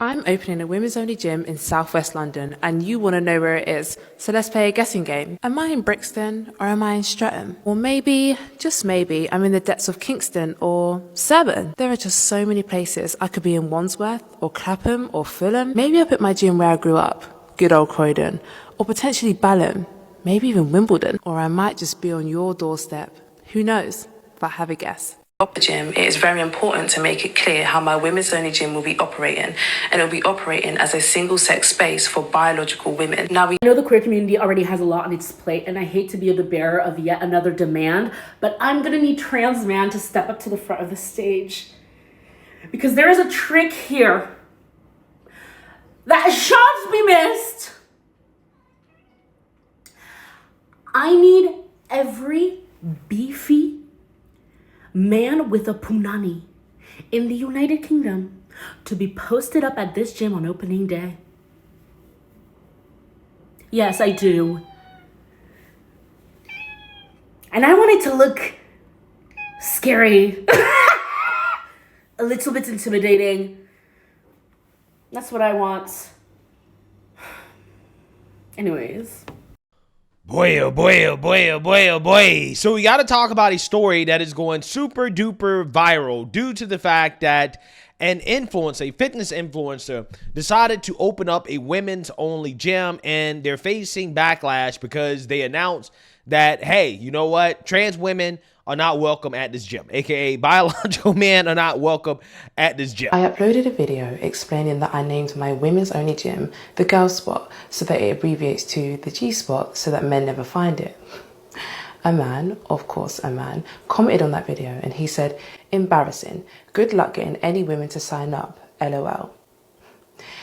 I'm opening a women's only gym in southwest London and you want to know where it is. So let's play a guessing game. Am I in Brixton or am I in Streatham? Or maybe, just maybe, I'm in the depths of Kingston or Surbiton. There are just so many places. I could be in Wandsworth or Clapham or Fulham. Maybe I'll put my gym where I grew up, good old Croydon. Or potentially Balham, maybe even Wimbledon. Or I might just be on your doorstep. Who knows? But have a guess. The gym, it is very important to make it clear how my women's only gym will be operating, and it will be operating as a single-sex space for biological women. I know the queer community already has a lot on its plate, and I hate to be the bearer of yet another demand, but I'm gonna need trans man to step up to the front of the stage, because there is a trick here that should be missed. I need every beefy man with a punani in the United Kingdom to be posted up at this gym on opening day. Yes, I do. And I want it to look scary, a little bit intimidating. That's what I want. Anyways. Boy, oh boy, oh boy, oh boy, oh boy. So we got to talk about a story that is going super duper viral due to the fact that an influencer, a fitness influencer, decided to open up a women's only gym, and they're facing backlash because they announced that, hey, you know what? Trans women are not welcome at this gym, aka biological men are not welcome at this gym. I uploaded a video explaining that I named my women's only gym the Girl Spot so that it abbreviates to the G Spot so that men never find it. A man, of course a man, commented on that video and he said, "Embarrassing. Good luck getting any women to sign up, LOL."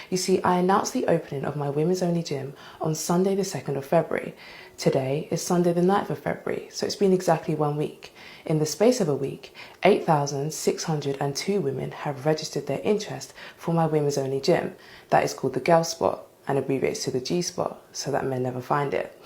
You see, I announced the opening of my women's only gym on Sunday the 2nd of February. Today is Sunday the 9th of February, so it's been exactly 1 week. In the space of a week, 8,602 women have registered their interest for my women's only gym. That is called the Girl Spot and abbreviates to the G Spot so that men never find it.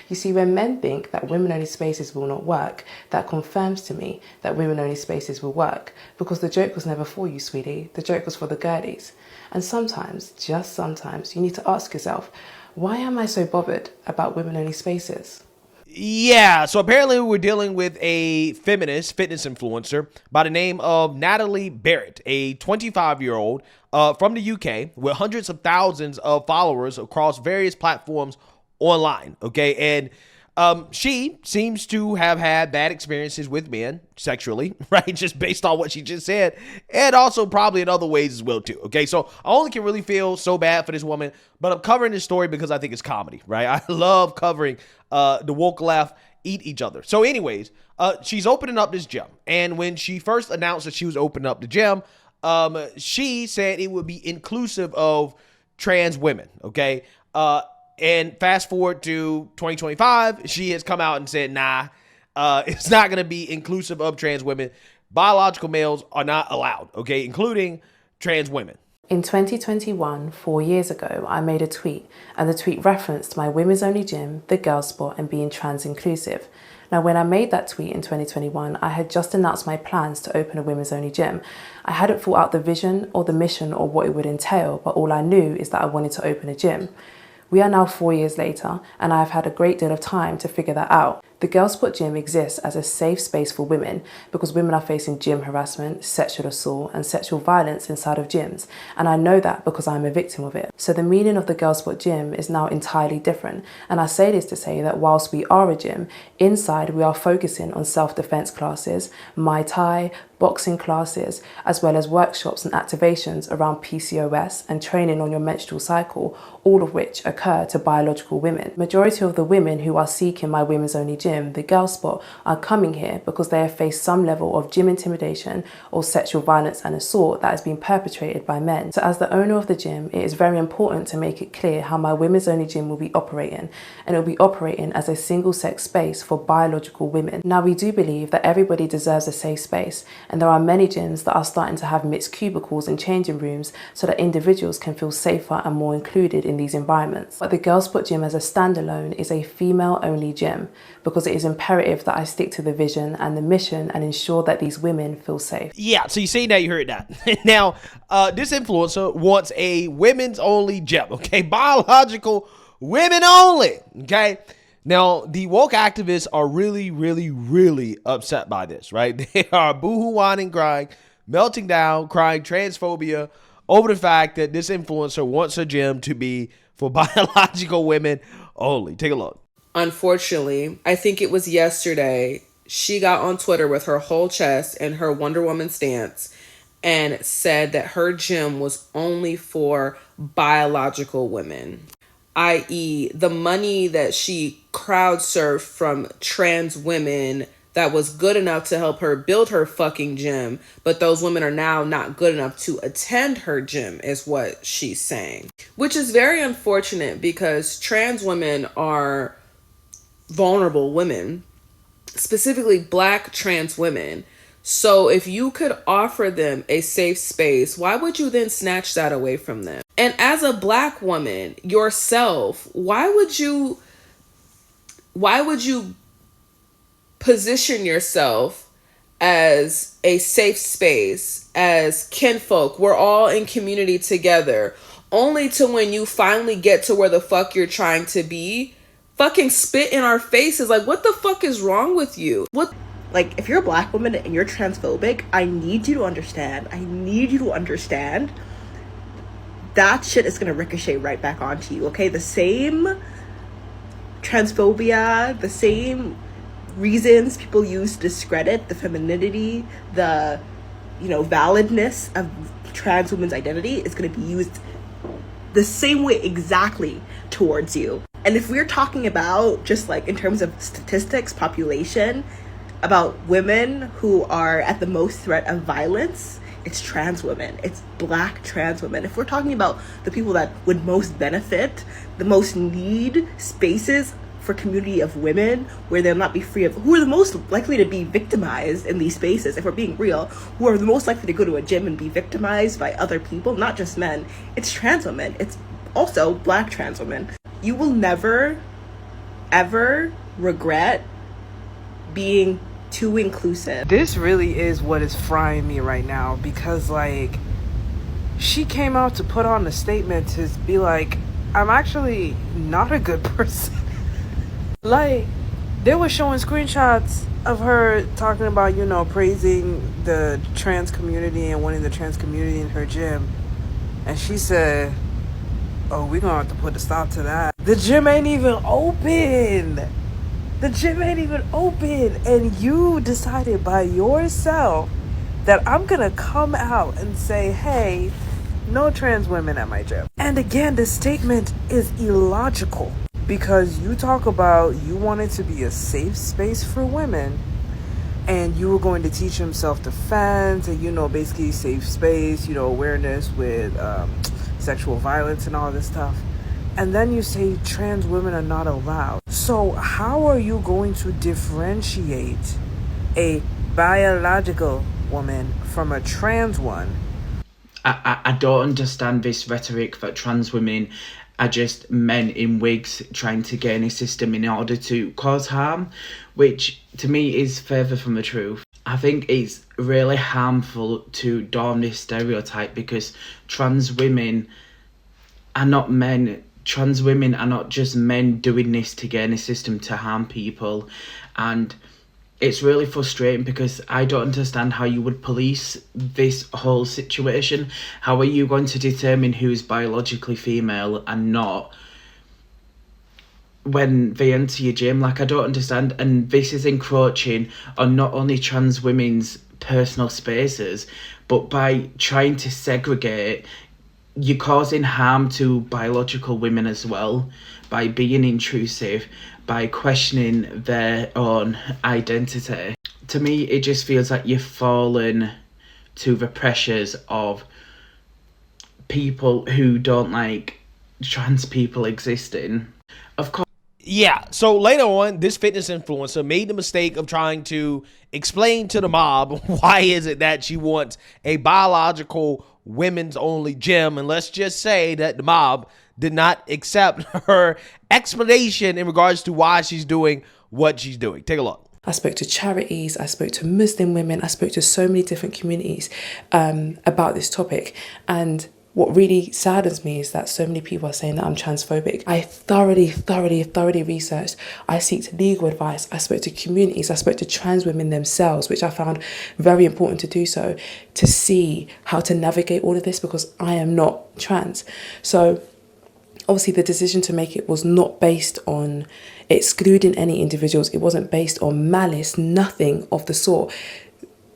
You see, when men think that women-only spaces will not work, that confirms to me that women-only spaces will work, because the joke was never for you, sweetie. The joke was for the girlies. And sometimes, just sometimes, you need to ask yourself, why am I so bothered about women-only spaces? Yeah, so apparently we're dealing with a feminist fitness influencer by the name of Natalee Barnett, a 25-year-old from the UK with hundreds of thousands of followers across various platforms online, okay? And she seems to have had bad experiences with men sexually, right? Just based on what she just said, and also probably in other ways as well too, okay? So I only can really feel so bad for this woman, but I'm covering this story because I think it's comedy, right? I love covering the woke left eat each other. So anyways, she's opening up this gym, and when she first announced that she was opening up the gym, she said it would be inclusive of trans women, okay? And fast forward to 2025, she has come out and said, nah, it's not going to be inclusive of trans women. Biological males are not allowed, okay, including trans women. In 2021, 4 years ago, I made a tweet, and the tweet referenced my women's only gym, the Girl Spot, and being trans inclusive. Now, when I made that tweet in 2021, I had just announced my plans to open a women's only gym. I hadn't thought out the vision or the mission or what it would entail, but all I knew is that I wanted to open a gym. We are now 4 years later, and I have had a great deal of time to figure that out. The Girl Spot Gym exists as a safe space for women because women are facing gym harassment, sexual assault, and sexual violence inside of gyms, and I know that because I'm a victim of it. So the meaning of the Girl Spot Gym is now entirely different, and I say this to say that whilst we are a gym, inside we are focusing on self-defense classes, Muay Thai, boxing classes, as well as workshops and activations around PCOS and training on your menstrual cycle, all of which occur to biological women. Majority of the women who are seeking my women's only gym, the Girl Spot, are coming here because they have faced some level of gym intimidation or sexual violence and assault that has been perpetrated by men. So as the owner of the gym, it is very important to make it clear how my women's only gym will be operating, and it will be operating as a single-sex space for biological women. Now, we do believe that everybody deserves a safe space, and there are many gyms that are starting to have mixed cubicles and changing rooms so that individuals can feel safer and more included in these environments. But the Girl Spot Gym as a standalone is a female-only gym because because it is imperative that I stick to the vision and the mission and ensure that these women feel safe. Yeah, so you see that, you heard that. Now, this influencer wants a women's only gym, okay? Biological women only, okay? Now, the woke activists are really, really, really upset by this, right? They are boohoo, whining, crying, melting down, crying transphobia over the fact that this influencer wants her gym to be for biological women only. Take a look. Unfortunately, I think it was yesterday, she got on Twitter with her whole chest and her Wonder Woman stance and said that her gym was only for biological women, i.e., the money that she crowd-surfed from trans women that was good enough to help her build her fucking gym, but those women are now not good enough to attend her gym, is what she's saying. Which is very unfortunate because trans women are vulnerable women, specifically Black trans women. So if you could offer them a safe space, why would you then snatch that away from them? And as a Black woman yourself, why would you position yourself as a safe space, as kinfolk, we're all in community together, only to when you finally get to where the fuck you're trying to be, fucking spit in our faces? Like, what the fuck is wrong with you? What? Like, if you're a Black woman and you're transphobic, I need you to understand that shit is gonna ricochet right back onto you, okay? The same transphobia, the same reasons people use to discredit the femininity, the, validness of trans women's identity is going to be used the same way exactly towards you. And if we're talking about just like in terms of statistics, population, about women who are at the most threat of violence, it's trans women. It's Black trans women. If we're talking about the people that would most benefit, the most need spaces for community of women where they'll not be free of, who are the most likely to be victimized in these spaces, if we're being real, who are the most likely to go to a gym and be victimized by other people, not just men, it's trans women. It's also Black trans women. You will never, ever regret being too inclusive. This really is what is frying me right now, because like she came out to put on a statement to be like, I'm actually not a good person. Like, they were showing screenshots of her talking about, praising the trans community and wanting the trans community in her gym. And she said, oh, we're gonna have to put a stop to that. The gym ain't even open. And you decided by yourself that I'm gonna come out and say, hey, no trans women at my gym. And again, the statement is illogical. Because you talk about you wanted to be a safe space for women, and you were going to teach them self-defense and, basically safe space, awareness with sexual violence and all this stuff. And then you say trans women are not allowed. So how are you going to differentiate a biological woman from a trans one? I don't understand this rhetoric that trans women are just men in wigs trying to gain a system in order to cause harm, which to me is further from the truth. I think it's really harmful to dawn this stereotype because trans women are not men. Trans women are not just men doing this to gain a system to harm people. And it's really frustrating because I don't understand how you would police this whole situation. How are you going to determine who's biologically female and not when they enter your gym? Like, I don't understand. And this is encroaching on not only trans women's personal spaces, but by trying to segregate, you're causing harm to biological women as well by being intrusive, by questioning their own identity. To me, it just feels like you've fallen to the pressures of people who don't like trans people existing. Of course. Yeah, so later on, this fitness influencer made the mistake of trying to explain to the mob why is it that she wants a biological women's only gym. And let's just say that the mob did not accept her explanation in regards to why she's doing what she's doing. Take a look. I spoke to charities, I spoke to Muslim women, I spoke to so many different communities about this topic. And what really saddens me is that so many people are saying that I'm transphobic. I thoroughly researched. I seeked legal advice. I spoke to communities. I spoke to trans women themselves, which I found very important to do so, to see how to navigate all of this, because I am not trans. So obviously the decision to make it was not based on excluding any individuals. It wasn't based on malice, nothing of the sort.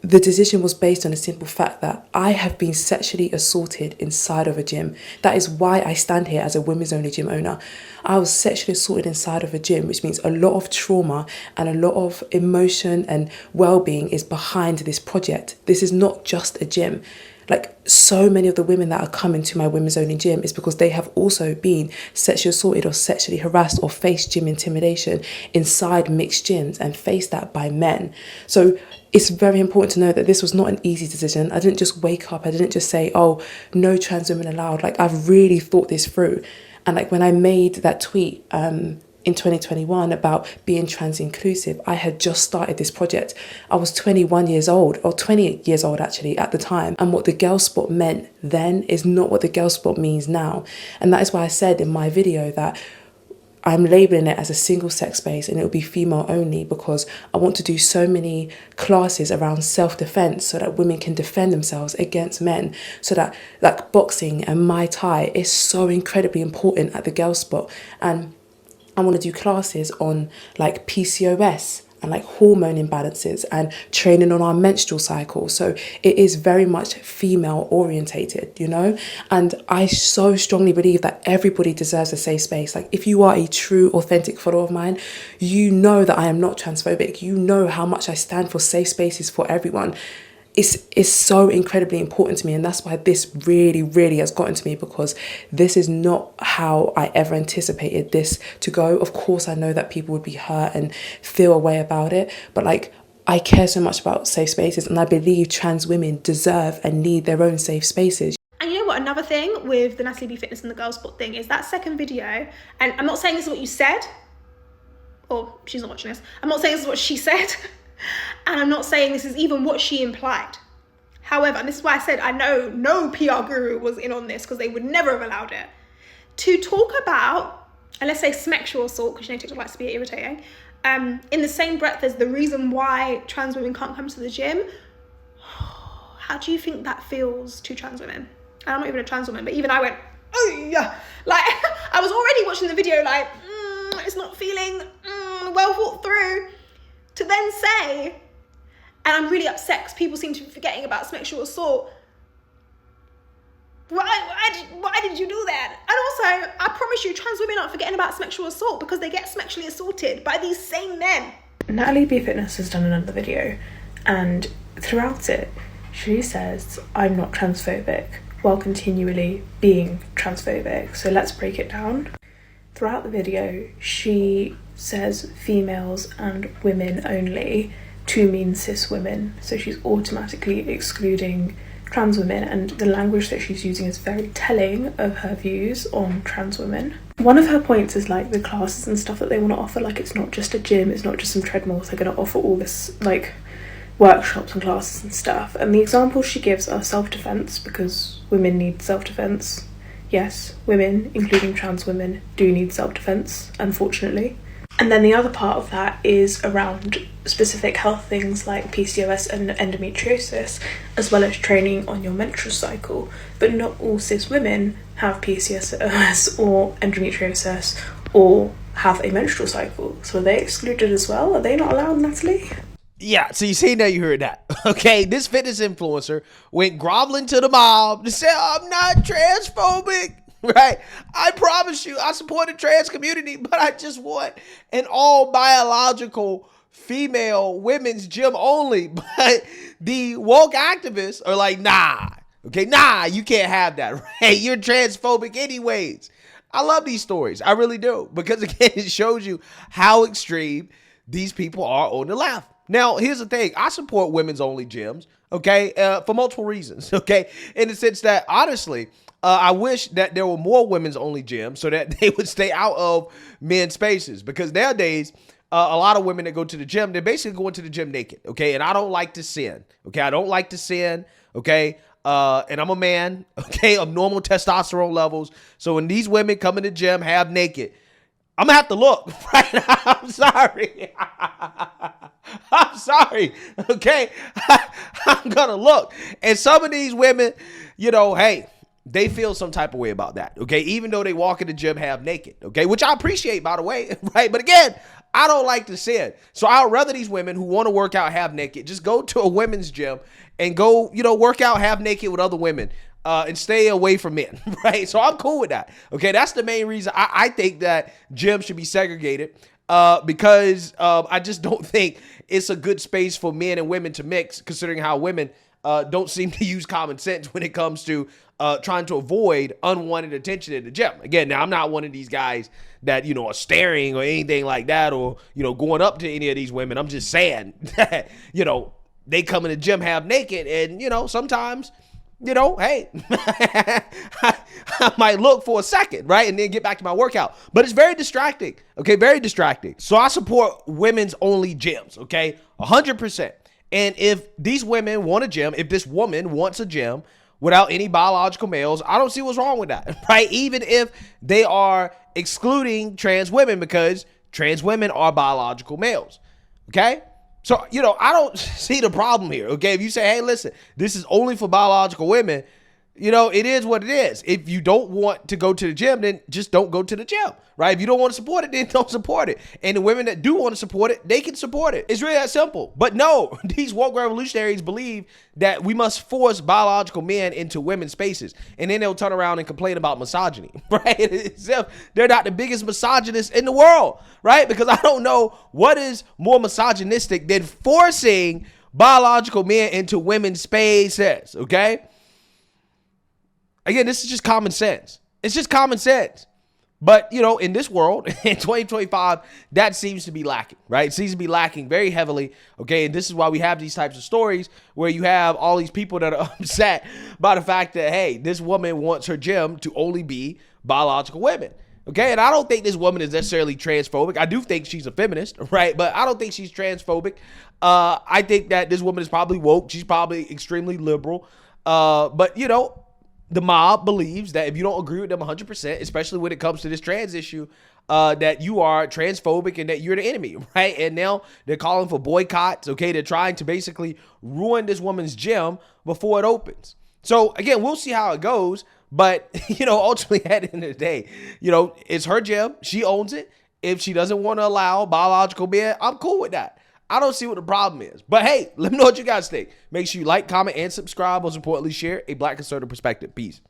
The decision was based on a simple fact that I have been sexually assaulted inside of a gym. That is why I stand here as a women's only gym owner. I was sexually assaulted inside of a gym, which means a lot of trauma and a lot of emotion and well-being is behind this project. This is not just a gym. Like, so many of the women that are coming to my women's only gym is because they have also been sexually assaulted or sexually harassed or faced gym intimidation inside mixed gyms and faced that by men. So it's very important to know that this was not an easy decision. I didn't just wake up. I didn't just say, oh, no trans women allowed. Like, I've really thought this through. And like, when I made that tweet in 2021 about being trans inclusive, I had just started this project. I was 21 years old, or 20 years old actually at the time. And what the girl spot meant then is not what the girl spot means now. And that is why I said in my video that I'm labeling it as a single sex space and it'll be female only, because I want to do so many classes around self-defense so that women can defend themselves against men, so that like boxing and Muay Thai is so incredibly important at the girl spot. And I want to do classes on like PCOS and like hormone imbalances and training on our menstrual cycle. So it is very much female orientated, you know? And I so strongly believe that everybody deserves a safe space. Like, if you are a true, authentic follower of mine, you know that I am not transphobic. You know how much I stand for safe spaces for everyone. It's so incredibly important to me, and that's why this really has gotten to me, because this is not how I ever anticipated this to go. Of course, I know that people would be hurt and feel a way about it, but like, I care so much about safe spaces, and I believe trans women deserve and need their own safe spaces. And you know what, another thing with the Natalee Fitness and the Girl Spot thing is that second video, and I'm not saying this is what you said, or she's not watching this, I'm not saying this is what she said, and I'm not saying this is even what she implied. However, and this is why I said I know no PR guru was in on this, because they would never have allowed it. To talk about, and let's say sexual assault, because you know TikTok likes to be irritating, in the same breath as the reason why trans women can't come to the gym, how do you think that feels to trans women? And I'm not even a trans woman, but even I went, oh yeah. Like, I was already watching the video like, it's not feeling well thought through. To then say, and I'm really upset because people seem to be forgetting about sexual assault. Why did you do that? And also, I promise you, trans women aren't forgetting about sexual assault, because they get sexually assaulted by these same men. Natalee Fitness has done another video, and throughout it, she says, I'm not transphobic, while continually being transphobic. So let's break it down. Throughout the video, she says females and women only to mean cis women. So she's automatically excluding trans women, and the language that she's using is very telling of her views on trans women. One of her points is like the classes and stuff that they want to offer. Like, it's not just a gym, it's not just some treadmills. They're going to offer all this like workshops and classes and stuff. And the examples she gives are self-defense, because women need self-defense. Yes, women, including trans women, do need self-defense, unfortunately. And then the other part of that is around specific health things like PCOS and endometriosis, as well as training on your menstrual cycle. But not all cis women have PCOS or endometriosis or have a menstrual cycle. So are they excluded as well? Are they not allowed, Natalee? Yeah, so you see now, you heard that. Okay, this fitness influencer went groveling to the mob to say, I'm not transphobic, right? I promise you, I support the trans community, but I just want an all biological female women's gym only. But the woke activists are like, nah, okay, nah, you can't have that, right? You're transphobic anyways. I love these stories. I really do. Because again, it shows you how extreme these people are on the left. Now, here's the thing. I support women's only gyms, okay, for multiple reasons, okay, in the sense that, honestly, I wish that there were more women's only gyms so that they would stay out of men's spaces, because nowadays, a lot of women that go to the gym, they're basically going to the gym naked, okay? And I don't like to sin, okay? I don't like to sin, okay? And I'm a man, okay, of normal testosterone levels. So when these women come in the gym half naked, I'm gonna have to look, right? I'm sorry. I'm sorry, okay? I'm gonna look. And some of these women, you know, hey, they feel some type of way about that, okay? Even though they walk in the gym half naked, okay? Which I appreciate, by the way, right? But again, I don't like to sin. So I'd rather these women who want to work out half naked just go to a women's gym and go, you know, work out half naked with other women and stay away from men, right? So I'm cool with that, okay? That's the main reason I think that gyms should be segregated because I just don't think it's a good space for men and women to mix, considering how women don't seem to use common sense when it comes to trying to avoid unwanted attention in the gym. Again, now I'm not one of these guys that, you know, are staring or anything like that, or, you know, going up to any of these women. I'm just saying that, you know, they come in the gym half naked and, you know, sometimes, you know, hey, I might look for a second, right? And then get back to my workout. But it's very distracting, okay? Very distracting. So I support women's only gyms, okay? 100%. And if these women want a gym, if this woman wants a gym without any biological males, I don't see what's wrong with that, right? Even if they are excluding trans women, because trans women are biological males, okay? So, you know, I don't see the problem here, okay? If you say, hey, listen, this is only for biological women, you know, it is what it is. If you don't want to go to the gym, then just don't go to the gym, right? If you don't want to support it, then don't support it. And the women that do want to support it, they can support it. It's really that simple. But no, these woke revolutionaries believe that we must force biological men into women's spaces. And then they'll turn around and complain about misogyny, right? As if they're not the biggest misogynists in the world, right? Because I don't know what is more misogynistic than forcing biological men into women's spaces, okay? Again, this is just common sense. It's just common sense. But, you know, in this world, in 2025, that seems to be lacking, right? It seems to be lacking very heavily, okay? And this is why we have these types of stories where you have all these people that are upset by the fact that, hey, this woman wants her gym to only be biological women, okay? And I don't think this woman is necessarily transphobic. I do think she's a feminist, right? But I don't think she's transphobic. I think that this woman is probably woke. She's probably extremely liberal. But, you know, the mob believes that if you don't agree with them 100%, especially when it comes to this trans issue, that you are transphobic and that you're the enemy, right? And now they're calling for boycotts, okay? They're trying to basically ruin this woman's gym before it opens. So, again, we'll see how it goes. But, you know, ultimately, at the end of the day, you know, it's her gym. She owns it. If she doesn't want to allow biological men, I'm cool with that. I don't see what the problem is. But hey, let me know what you guys think. Make sure you like, comment, and subscribe. Most importantly, share a Black conservative perspective. Peace.